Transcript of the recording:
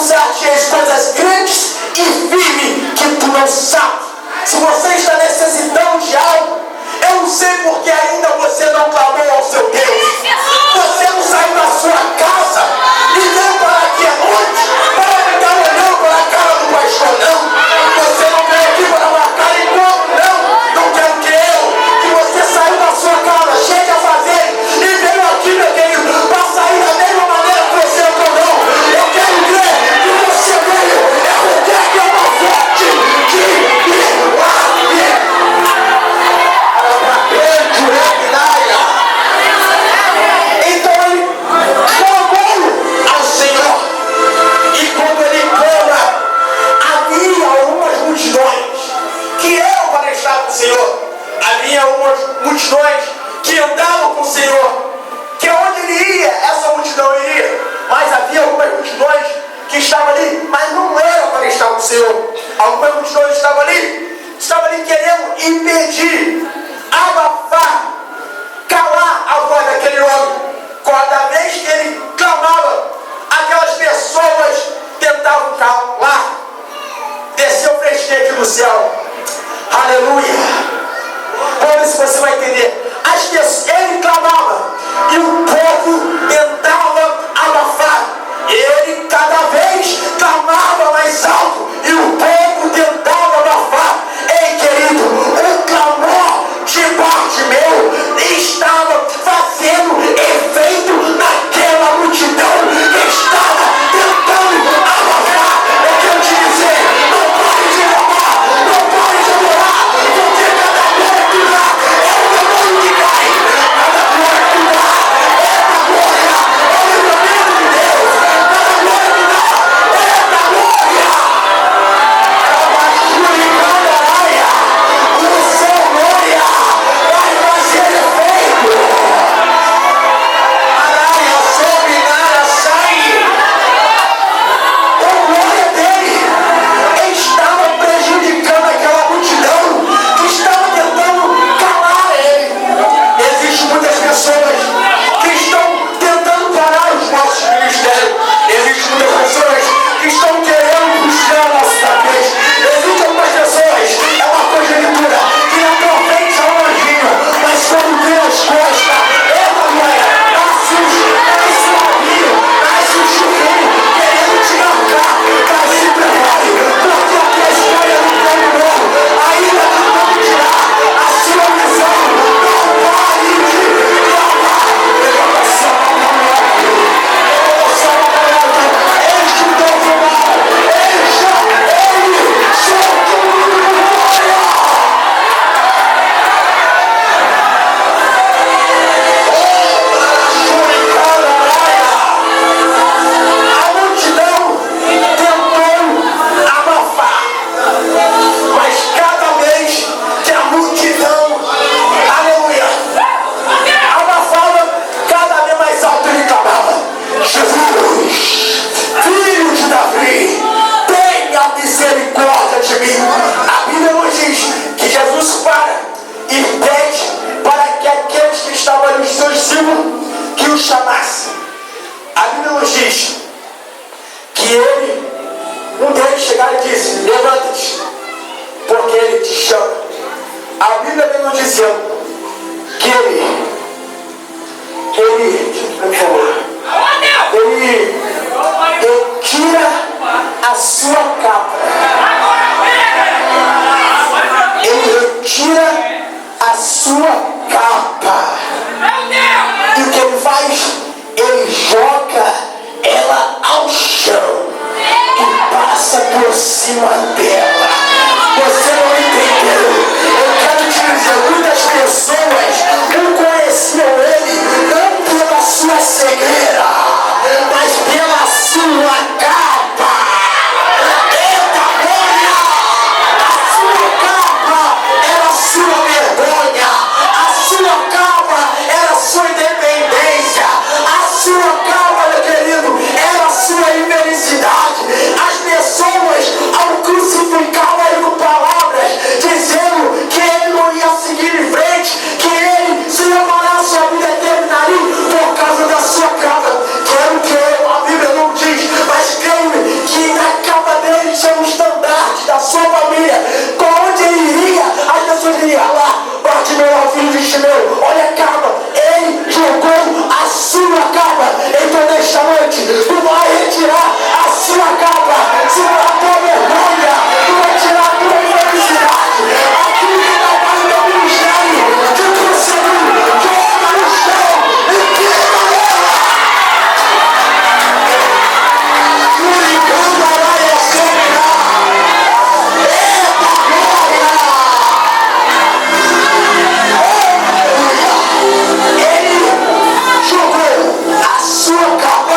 anunciar-te as coisas grandes e firmes que tu não sabes. Se você está necessitando de algo, eu não sei porque ainda você não clamou ao seu Deus. Você não saiu da sua casa e veio para aqui à noite para ficar olhando para a cara do pastor, não. Você não veio aqui para marcar encontro, não. Não quero que você saiu da sua casa, cheio de afazeres, e veio aqui, meu querido, para sair da mesma maneira que você entrou, não. Eu quero crer que você veio porque aqui é uma fonte de milagre. Então ele clamou ao Senhor, e quando ele clama, havia algumas multidões que eram para estar com o Senhor, havia algumas multidões que andavam com o Senhor, que onde ele ia, essa multidão iria, mas havia algumas multidões que estavam ali, mas não eram para estar com o Senhor. Algumas multidões estavam ali querendo impedir, abafar, calar a voz daquele homem. Cada vez que ele clamava, aquelas pessoas tentavam calar. Desceu fresquinho aqui do céu. Aleluia. Vamos ver se você vai entender. Ele clamava e o povo tentava abafar. Ele cada vez clamava mais alto e o povo tentava abafar. Ei, querido, o clamor de Bartimeu estava fazendo efeito naquela multidão que estava tentando abafar. Eu quero te dizer, não pare de clamar, não pare de adorar, porque cada glória que dá é o demônio que cai. Cada glória que dá é da glória, é o livramento de Deus. Cada glória que dá é da glória. O seu glória vai fazer efeito. Araia, sobe, nara, sai. A glória dele estava prejudicando aquela multidão que estava tentando calar ele. Existem muitas pessoas que estão tentando parar os nossos ministérios. Existem muitas pessoas que estão querendo buscar a nossa cabeça. Existem algumas pessoas, é uma conjuntura, que não profetiza um anjinho, mas quando vê as costas, eita glória, nasce o rabinho, nasce o churrinho, querendo te arrancar, mas se prepare, porque aqui a história não terminou, ainda que vamos tirar a sua visão, não pare de clamar, elevação ao alto, elevação ao alto, enche o teu pulmão, encha ele, solta o mundo de glória. A multidão tentou abafar, mas cada vez que a multidão, aleluia, abafava, cada vez mais alto ele clamava: Jesus, filho de Davi, tenha misericórdia de mim. A Bíblia nos diz que Jesus para e pede para que aqueles que estavam ali, os seus discípulos, que o chamasse. A Bíblia nos diz que um deles chegaram e disse: levanta-te, porque ele te chama. A Bíblia vem nos dizendo que ele, por favor, ele tira a sua capa. Ele retira a sua capa. E o que ele faz? Ele joga ela ao chão e passa por cima dela. Você não entendeu? Eu quero te dizer, muitas pessoas não conheciam ele não pela sua cegueira, mas pela sua capa. Eita glória! A sua capa era a sua vergonha, a sua capa sua cabeça.